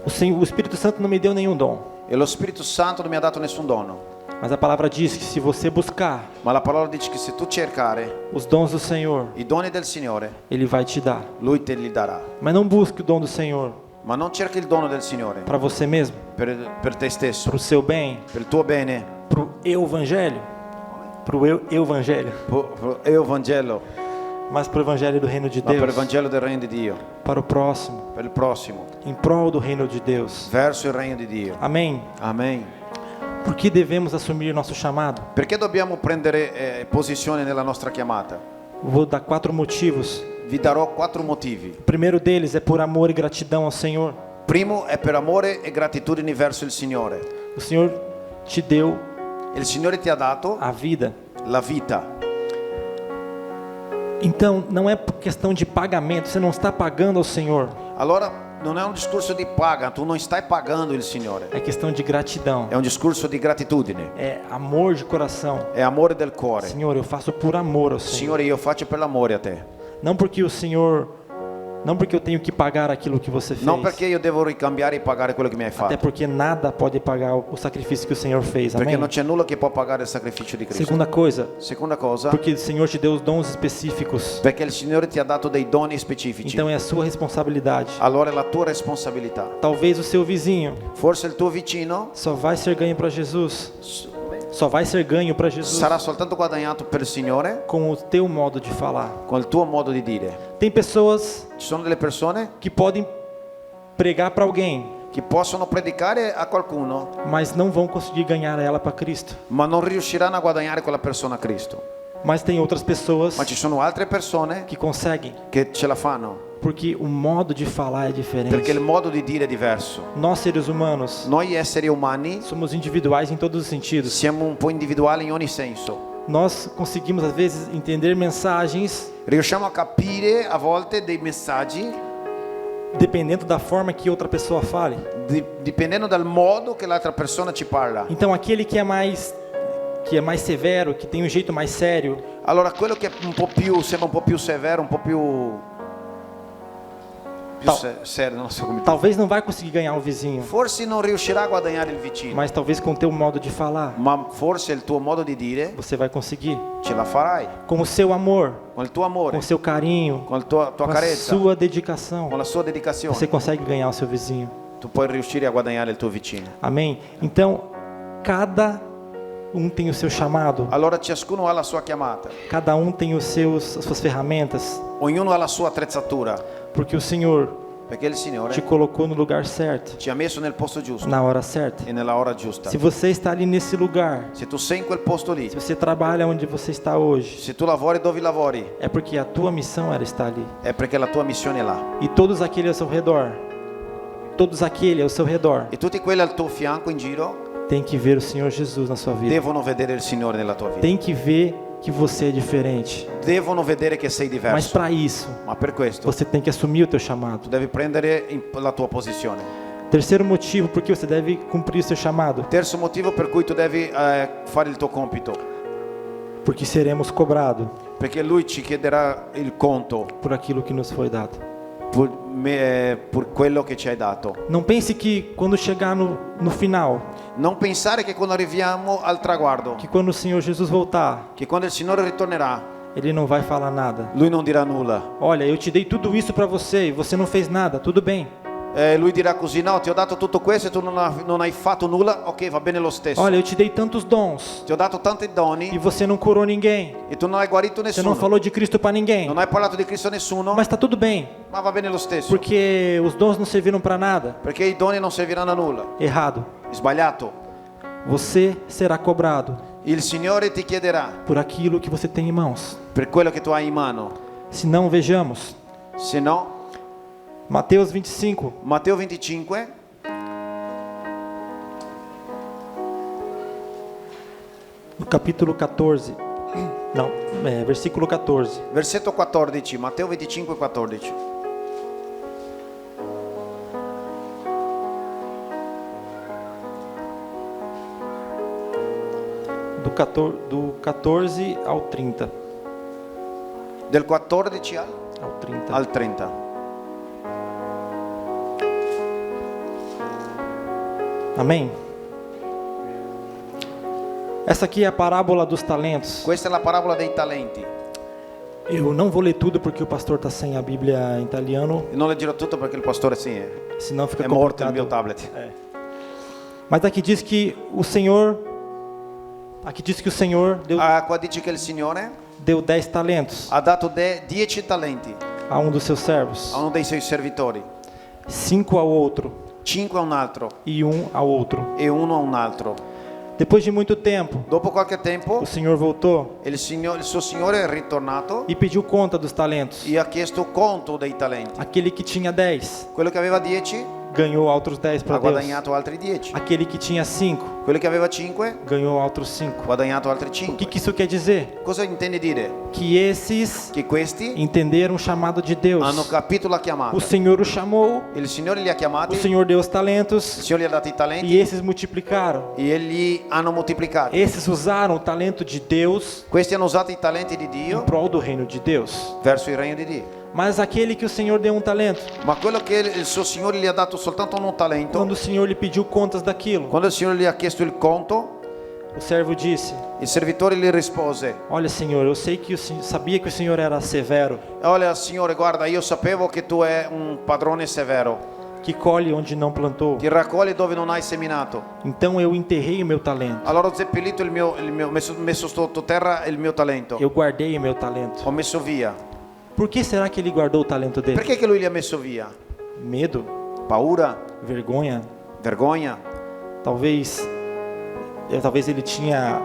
O Espírito Santo não me deu nenhum dom. E lo Spirito Santo non mi ha dato nessun dono. Mas a palavra diz que se você buscar Ma la parola dice che se tu cercare os dons do Senhor, i doni del Signore, Ele vai te dar. Lui te li darà. Mas não busque o dom do Senhor Ma non cerchi il dono del Signore para você mesmo, per te stesso, para o seu bem, per il tuo bene, para o evangelho, para o evangelho, è il Vangelo, mas para o evangelho do reino de ma per il Deus, Vangelo del Regno di Dio, para o próximo, per il prossimo, em prol do reino de Deus. verso il Regno di Dio. Amém? Amen. Por que devemos assumir nosso chamado? Perché dobbiamo prendere posizione nella nostra chiamata? Vou dar 4 motivos. Vi darò 4 motivi. O primeiro deles é por amor e gratidão ao Senhor. Primo è per amore e gratitudine verso il Signore. O Senhor te deu Il Signore ti ha dato a vida. la vita. Então, não é questão de pagamento, você não está pagando ao Senhor. Allora non è un discorso di paga, tu non stai pagando il Signore. É questão de gratidão. È un discorso di gratitudine, É amor de coração. è amore del cuore. Senhor, eu faço por amor ao Senhor. Signore, io faccio per l'amore a te. Não porque o Senhor, não porque eu tenho que pagar aquilo que você fez. Non perché io devo ricambiare e pagare quello che mi hai Até fatto, porque nada pode pagar o sacrifício que o Senhor fez. perché Amém? non c'è nulla che può pagare il sacrificio di Cristo. Segunda coisa, Seconda cosa, porque o Senhor te deu os dons específicos. perché il Signore ti ha dato dei doni specifici. Então é a sua responsabilidade. Allora è la tua responsabilità. Talvez o seu vizinho Forse il tuo vicino só vai ser ganho para Jesus. Só vai ser ganho para Jesus sarà soltanto guadagnato per il Signore com o teu modo de falar. con il tuo modo di dire. Tem pessoas Ci sono delle persone que podem pregar para alguém, che possono predicare a qualcuno, mas não vão conseguir ganhar ela para Cristo. ma non riusciranno a guadagnare quella persona a Cristo. Mas tem outras pessoas Ma ci sono altre persone que conseguem, che ce la fanno, porque o modo de falar é diferente. perché il modo di dire è diverso. Nós seres humanos Noi esseri umani somos individuais em todos os sentidos, siamo un po' individuali in ogni senso, nós conseguimos às vezes entender mensagens Riusciamo a capire a volte dei messaggi dependendo da forma que outra pessoa fale. dipendendo dal modo che l'altra persona ci parla. Então aquele que é mais severo, que tem um jeito mais sério, Allora quello che è un po' più, sembra un po' più severo, un po' più sério, non so come dire. talvez não vai conseguir ganhar o vizinho, Forse non riuscirà a guadagnare il vicino, mas talvez com o teu modo de falar, ma forse il tuo modo di dire você vai conseguir. ce la farai. Com o seu amor, Con il tuo com amore, o seu carinho, con la tua com a carezza, sua dedicação, con la sua dedicazione, você consegue ganhar o seu vizinho. tu puoi riuscire a guadagnare il tuo vicino. Amém? Então, cada um tem o seu chamado, Allora ciascuno ha la sua chiamata, cada um tem as suas ferramentas, ognuno ha la sua attrezzatura, porque o Senhor perché il Signore te colocou no lugar certo, ci ha messo nel posto giusto na hora certa. e nella ora giusta. Se você está ali nesse lugar, Se tu sei in quel posto lì, se você trabalha onde você está hoje, se tu lavori dove lavori, é porque a tua missão era estar ali. è perché la tua missione è là. E todos aqueles ao seu redor, todos aqueles ao seu redor, E tutti quelli al tuo fianco in giro tem que ver o Senhor Jesus na sua vida. devono vedere il Signore nella tua vita. Tem que ver que você é diferente. Devono vedere che sei Mas diverso. para isso, Ma per questo você tem que assumir o teu tu chamado. devi prendere la tua posizione. Terceiro motivo porque você deve cumprir o seu chamado, Terzo motivo per cui tu devi fare il tuo compito, porque seremos cobrados perché Lui ci chiederà il conto por aquilo que nos foi dado. per quello che ci hai dato. Não pense que quando chegar no final, Non pensare che quando arriviamo al traguardo, que quando o Senhor Jesus voltar, che quando il Signore ritornerà, Ele não vai falar nada. Lui non dirà nulla. Olha, eu te dei tudo isso para você e você não fez nada, tudo bem. Lui dirà così: no, ti ho dato tutto questo e tu non hai fatto nulla. Ok, va bene lo stesso. Olha, eu te dei tantos dons Ti ho dato tanti e doni você não curou ninguém. e tu non hai guarito Você não nessuno. falou de Cristo para ninguém. Non hai parlato di Cristo a nessuno, Mas está tudo bem, ma va bene lo stesso. porque os dons não serviram para nada. Perché i doni non serviranno a nulla. Errado. Sbagliato. Você será cobrado Il Signore ti chiederà por aquilo que você tem em mãos. per quello che tu hai in mano. Se não, vejamos. Se no, Mateus 25, Matteo 25, no capítulo 14. Não, versículo 14. versetto 14. Matteo 25, 14. Do 14 ao 30. Del 14 Ao 30. al 30. Amém? Essa aqui é a parábola dos talentos. Questa è la parabola dei talenti. Eu não vou ler tudo porque o pastor está sem a Bíblia em italiano, Non leggerò tutto perché il pastore senão fica è morto il mio complicado. tablet. Mas aqui diz que o Senhor Qua dice che il Signore deu 10 talentos ha dato 10 talenti a um dos seus servos, a uno dei suoi servitori, 5 ao outro 5 a un altro e 1 ao outro. e 1 a un altro. Depois de muito tempo, Dopo qualche tempo o Senhor voltou il suo Signore è ritornato e pediu conta dos talentos. e ha chiesto conto dei talenti. Aquele que tinha 10 Quello che aveva 10 ganhou outros 10 ha para Deus. guadagnato altri 10. Aquele que tinha 5 Quello che aveva 5 ganhou outros 5. ha guadagnato altri O 5. que isso quer dizer? Cosa intende dire? Que esses Che questi entenderam o chamado de Deus. hanno capito la chiamata. O Senhor o chamou, Il Signore li ha chiamati, o il Senhor deu os talentos Signore gli ha dato i talenti e esses multiplicaram. e egli hanno moltiplicato. Esses usaram o talento de Deus Questi hanno usato i talenti di em Dio prol do reino de Deus. verso il regno di Dio. Mas aquele que o Senhor deu um talento, Ma quello che il suo Signore gli ha dato soltanto un talento, quando o Senhor lhe pediu contas daquilo, quando il Signore gli ha chiesto il conto, o servo disse: il servitore gli rispose: olha, Senhor, eu sei que sabia que o Senhor era severo, olha Signore, guarda, io sapevo che tu è un padrone severo, que colhe onde não plantou. ti raccogli dove non hai seminato. Então eu enterrei o meu talento. Allora ho seppellito messo sottoterra il mio talento, Eu guardei o meu talento. ho messo via. Por que será que ele guardou o talento dele? Perché che lui li ha messo via? Medo? Paura? Vergonha? Vergogna? Talvez ele tinha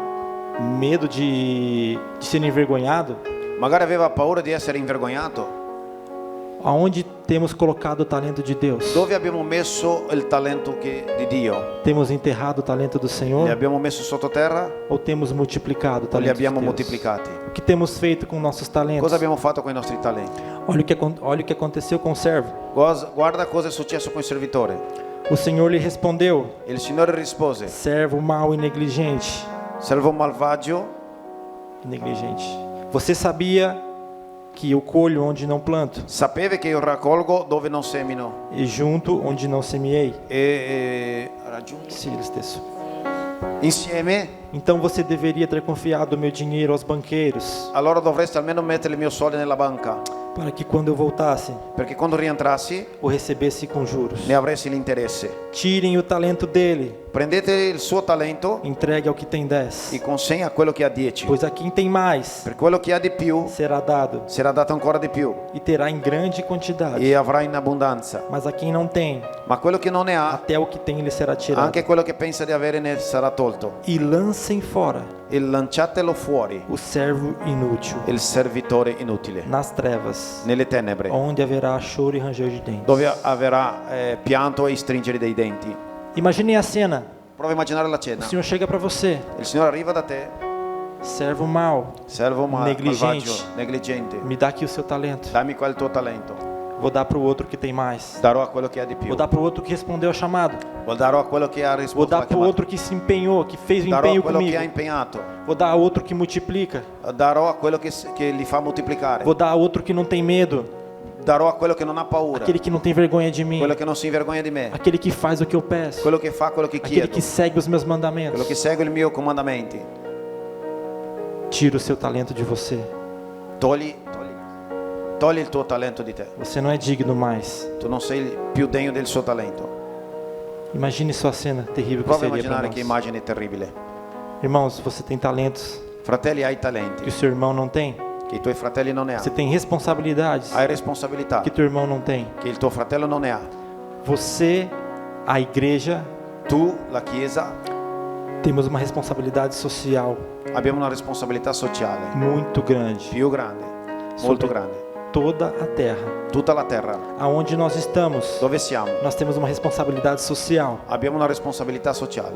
medo de ser envergonhado. Magari aveva paura di essere invergognato. Aonde temos colocado o talento de Deus? Dove abbiamo messo il talento di Dio? Temos enterrado o talento do Li Senhor abbiamo messo sottoterra ou temos multiplicado o o li talento abbiamo de Deus? moltiplicati? O que temos feito com nossos talentos? Cosa abbiamo fatto con i nostri talenti? Olha o que aconteceu com o servo. Guarda cosa è successo con il servitore. O Senhor lhe respondeu: Il Signore rispose: servo mau e negligente. servo malvagio, Você sabia que eu colho onde não planto sapeva che io raccolgo dove non semino e junto onde não semeei? raggiungo Sim, texto. insieme, Então você deveria ter confiado o meu dinheiro aos banqueiros, allora dovresti almeno mettere i miei soldi nella banca, para que quando eu voltasse, perché quando rientrassi o recebesse com juros. ne avresti l'interesse. Tirem o talento dele, Prendete il suo talento entregue ao que tem 10. e consegna a quello che ha 10. Pois a quem tem mais Per quello che ha di più será dado sarà dato ancora di più e terá em grande quantidade. e avrà in abbondanza. Mas a quem não tem, Ma quello che non ne ha, até o que tem lhe será tirado. anche quello che pensa di avere ne sarà tolto. E lancem fora E lanciatelo fuori, o servo inútil il servitore inutile, nas trevas, nelle tenebre, onde haverá choro e ranger de dentes. dove avrà pianto e stringere dei denti. Imagine a cena. Prova a immaginare la O cena. Senhor chega para você, Il Signore arriva da te, servo mau, servo Negligente. malvagio, negligente. me dá aqui o seu talento. Dammi qua il tuo talento. Vou dar para o outro que tem mais. Darò a quello che ha di più. Vou dar para o outro que respondeu ao chamado. Darò a quello che ha Vou risposto dar alla para o chiamata. outro que se empenhou, que fez o Darò a empenho quello che comigo. ha impegnato. Vou dar a outro que multiplica. Darò a quello che li fa moltiplicare. Vou dar a outro que não tem medo. Darò a quello che non ha paura. Aquele que não tem vergonha de mim. Quello che non si vergogna di me. Aquele que faz o que eu peço. Quello che fa quello che Aquele chiedo. que segue os meus mandamentos. Quello che segue i miei comandamenti. Tira o seu talento de você. Togli il tuo talento di te. Você não é digno mais. Tu non sei più degno del suo talento. Imagine só a cena terrível que Prova a seria para immaginare che nós. immagine terribile. Irmãos, você tem talentos Fratelli, hai que talenti o seu irmão não tem. che i tuoi fratelli non ne Você hanno. tem responsabilidades Hai responsabilità que teu irmão não tem. che il tuo fratello non ne ha. Você, a igreja, Tu, la Chiesa, temos uma responsabilidade social abbiamo una responsabilità sociale muito grande più grande, molto grande. toda a terra. Tutta la terra, Aonde nós estamos, dove siamo, nós temos uma responsabilidade social. abbiamo una responsabilità sociale.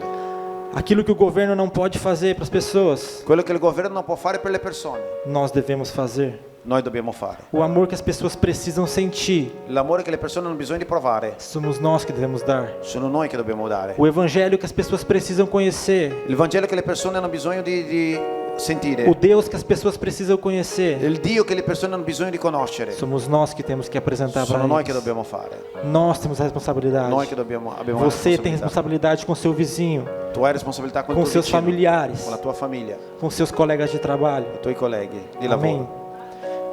Aquilo que o governo não pode fazer para as pessoas, Quello che il governo non può fare per le persone, nós devemos fazer. noi dobbiamo fare. O amor que as pessoas precisam sentir, L'amore che le persone hanno bisogno di provare, somos nós que devemos dar. sono noi che dobbiamo dare. O evangelho que as pessoas precisam conhecer, Il Vangelo che le persone hanno bisogno di sentire, o Deus que as pessoas precisam conhecer, il Dio che le persone hanno bisogno di conoscere, somos nós que temos que apresentar para sono noi che eles. dobbiamo fare. Nós temos a responsabilidade. Noi che abbiamo una Você tem responsabilità. responsabilidade com seu vizinho, Tu hai responsabilità con il com tuo seus vicino, familiares, con la tua famiglia, com seus colegas de trabalho. i tuoi colleghi di Amém. lavoro.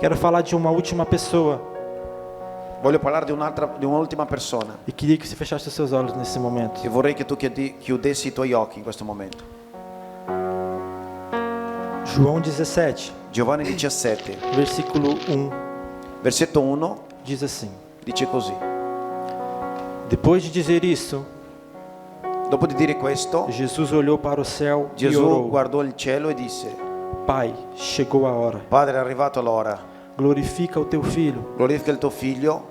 Quero falar de uma última pessoa Voglio parlare di un'ultima persona e queria que você fechasse os seus olhos nesse momento. e vorrei che tu chiudessi i tuoi occhi in questo momento. João 17, Giovanni 17, versículo 1, versetto 1, diz assim: dice così. Depois de dizer isso, Dopo di dire questo, Jesus olhou para o céu e Gesù orou: guardò il cielo e disse: Pai, chegou a hora. Padre, è arrivato l'ora, Glorifica o teu filho, glorifica il tuo figlio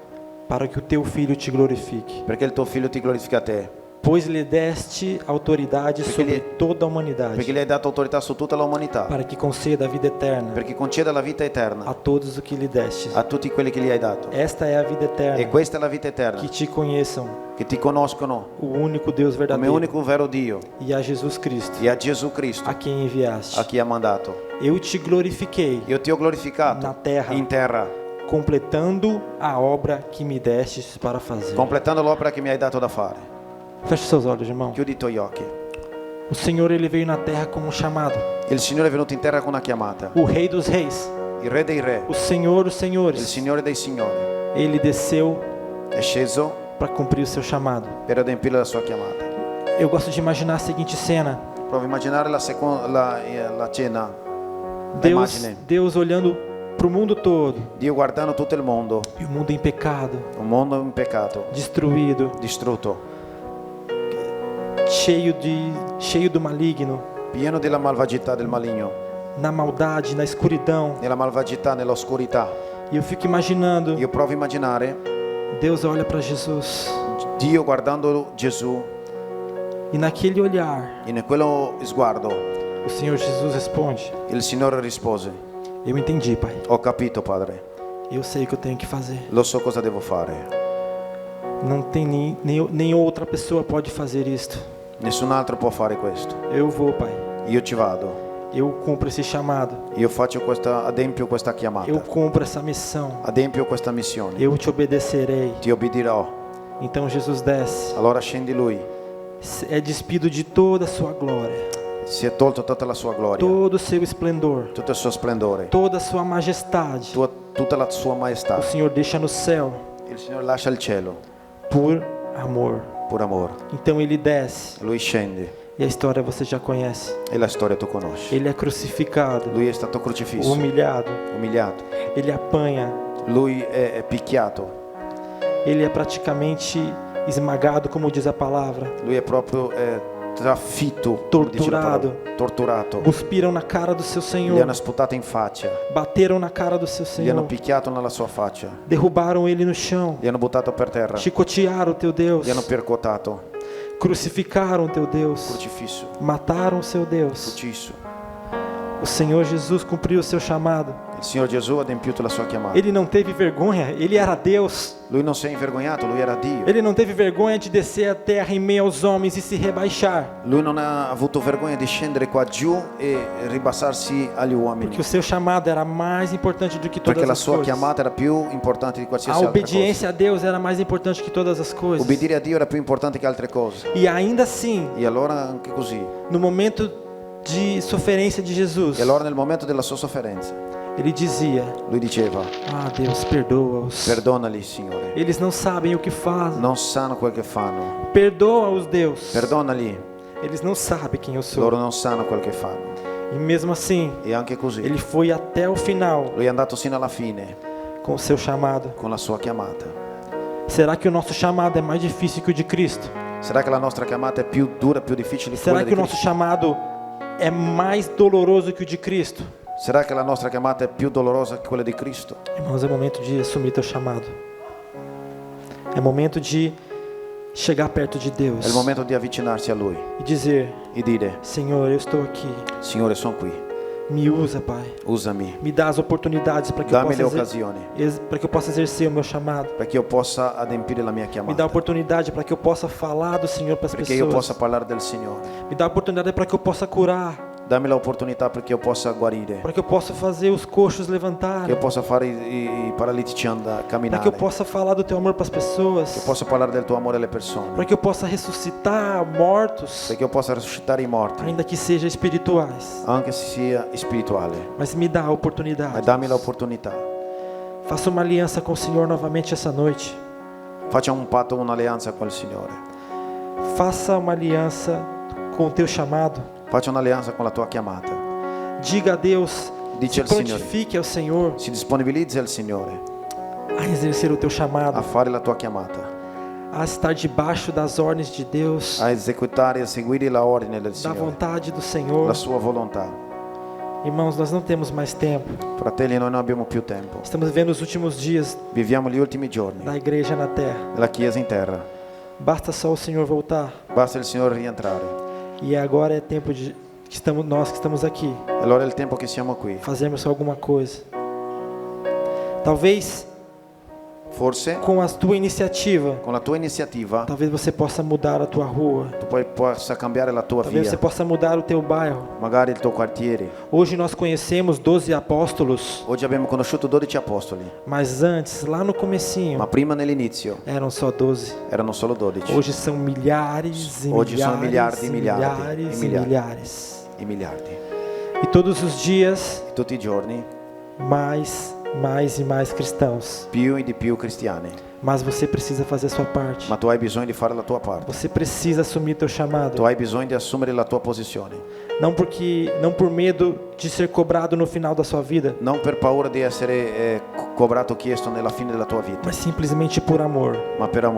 para que o teu filho te glorifique. perché il tuo figlio ti glorifica a te, Pois lhe deste autoridade sobre toda a humanidade, perché gli hai dato autorità su tutta l'umanità, para que conceda a vida eterna perché conceda la vita a eterna todos o que lhe deste. a tutti quelli che gli hai dato. Esta é a vida E eterna, questa è la vita eterna, que te conheçam, che ti conoscono o único Deus come verdadeiro, unico vero Dio e a Jesus Cristo, e a Gesù Cristo, a quem enviaste. a chi ha mandato. Eu te glorifiquei Io ti ho glorificato na terra, in terra, completando a obra que me destes para fazer. completando l'opera che mi hai dato da fare. Feche seus olhos, irmão. Chiudi i tuoi occhi. O Senhor, ele veio na terra como um chamado. Il Signore è venuto in terra con una chiamata, O Rei dos Reis, il Re dei Re, o Senhor dos il Senhores, Signore dei Signori. ele desceu È sceso para cumprir o seu chamado. per adempiere la sua chiamata. Eu gosto de imaginar a seguinte cena: Prova a immaginare la cena, la Deus, immagine. Deus olhando para o mundo todo, Dio guardando tutto il mondo, e o mundo em pecado, un mondo in peccato, destruído, distrutto, cheio do maligno, pieno della malvagità del maligno, na maldade, na escuridão. nella malvagità, nell'oscurità. E E eu fico imaginando, Io provo a immaginare Deus olha para Jesus Dio guardando Gesù e naquele olhar, e in quello sguardo o Senhor Jesus responde: il Signore rispose: eu entendi, Pai. ho capito, Padre, Eu sei o que eu tenho que fazer. lo so cosa devo fare. Não tem nem outra pessoa pode fazer isto. Nessun altro può fare questo. Eu vou, Pai. Io ci vado. Eu cumpro esse chamado. Io adempio questa chiamata. Eu cumpro essa missão. Adempio questa missione. Eu te obedecerei. Ti obbedirò. Então Jesus desce. Allora scendi lui. É despido de toda a sua glória, Si è tolto tutta la sua gloria, todo o seu esplendor, tutto il suo splendore, toda a sua majestade. tutta la sua maestà. O Senhor deixa no céu Il Signore lascia il cielo por amor. por amore. Então ele desce. Lui scende E a história você já conhece. e la storia tu conosci. Ele é crucificado, Lui è stato crocifisso, humilhado. umiliato. Ele apanha. Lui è picchiato. Ele é praticamente esmagado, como diz a palavra. Lui è proprio trafitto, come dice la Torturato. parola. Torturato. Cuspiram na cara do seu Gli Senhor. hanno sputato in faccia, Bateram na cara do seu gli hanno Senhor. picchiato nella sua faccia, Derrubaram ele no chão. gli hanno buttato per terra, Chicotearam o teu Deus. gli hanno percotato, Crucificaram o teu Deus. crocifisso, Mataram o seu Deus. ucciso. O Senhor Jesus cumpriu o seu chamado. Il Signore Gesù ha adempiuto la sua chiamata. Ele não teve vergonha. Ele era Deus. Lui non si è invergognato, lui era Dio. Ele não teve vergonha de descer à terra em meio aos homens e se rebaixar. Lui non ha avuto vergogna di scendere qua giù e ribassarsi agli uomini, Porque o seu chamado era mais importante do que todas perché la as sua coisas. chiamata era più importante di A qualsiasi altra cosa. obediência a Deus era mais importante que todas as coisas. Obbedire a Dio era più importante che altre cose. E ainda assim, E allora anche così. no momento de sofrência de Jesus, E allora nel momento della sua sofferenza, ele dizia: lui diceva: ah, Deus, perdoa-os. perdonali, Signore. Eles não sabem o que fazem. Non sanno quel che fanno. Perdoa-os, Deus. Perdonali. Eles não sabem quem eu sou. Loro non sanno quel che fanno. E mesmo assim, E anche così. ele foi até o final Lui è andato sino alla fine com o seu chamado. con la sua chiamata. Será que o nosso chamado é mais difícil que o de Cristo? Sarà che la nostra chiamata è più dura, più difficile di Será quella que di o nosso Cristo? chamado é mais doloroso que o de Cristo? Sarà che la nostra chiamata è più dolorosa che quella di Cristo? Irmãos, é momento de assumir teu chamado. É momento de chegar perto de Deus È il momento di avvicinarsi a Lui e dizer: e dire: Senhor, eu estou aqui. Signore, sono qui, Me usa, Pai. usami, Me dá as oportunidades para que eu dammi le possa occasioni para que eu possa exercer o meu chamado. perché io possa adempiere la mia Me dá a chiamata, oportunidade para que eu possa falar do Senhor para as perché io possa pessoas. parlare del Signore. Me dá a oportunidade para que eu possa curar, Dammi l'opportunità perché io possa guarire, para que eu possa fazer os coxos che levantarem, io possa fare i paralitici para camminare, que eu possa falar do teu amor para as che pessoas, possa parlare del tuo amore alle persone, para que eu possa ressuscitar mortos, perché io possa risuscitare i morti, ainda que sejam espirituais. anche se sia spirituale. Mas me dá a Ma oportunidade. dammi l'opportunità. Faça uma aliança com o Senhor novamente essa noite. Faccia un patto, un'alleanza col Signore. Faça uma aliança com o teu chamado. Faccia un'alleanza con la tua chiamata. Diga a Deus, Dice se al Signore, prontifique ao Senhor si disponibilizzi al Signore a exercer o teu chamado, a fare la tua chiamata, a estar debaixo das ordens de Deus, a eseguitare e a seguire la ordine del da Signore, vontade do Senhor. la sua volontà. Irmãos, nós não temos mais tempo. Fratelli, noi non abbiamo più tempo. Estamos vivendo os últimos dias Viviamo gli ultimi giorni da igreja na terra. della Chiesa in terra. Basta só o Senhor voltar. Basta il Signore rientrare. E agora é tempo de nós que estamos aqui, Allora è il tempo che siamo qui. fazermos alguma coisa. Talvez Forse com a tua iniciativa, con la tua iniziativa talvez você possa mudar a tua rua. tu possa cambiare la tua Talvez você via, possa mudar o teu bairro. magari il tuo quartiere. Hoje nós conhecemos 12 apóstolos, Oggi abbiamo conosciuto 12 apostoli, mas antes, lá no comecinho, ma prima nell'inizio eram só 12. erano solo 12. Hoje são milhares e Hoje são milhares miliardi, e miliardi, milhares e e miliardi. milhares. I miliardi. E todos os dias, Tutti i giorni mais e mais cristãos. più e di più cristiani. Mas você precisa fazer a sua parte. Ma tu hai bisogno di fare la tua parte. Você precisa assumir teu chamado. Tu hai bisogno di assumere la tua posizione. Não por medo de ser cobrado no final da sua vida, Non per paura di essere cobrato, chiesto nella fine della tua vita, mas simplesmente por amor. ma per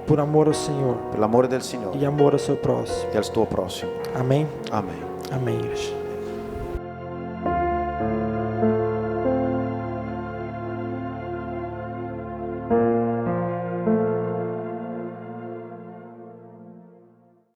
Por amor ao Senhor per l'amore del Signore e amor ao seu próximo. e al tuo prossimo. Amém? Amen. Amém, igreja.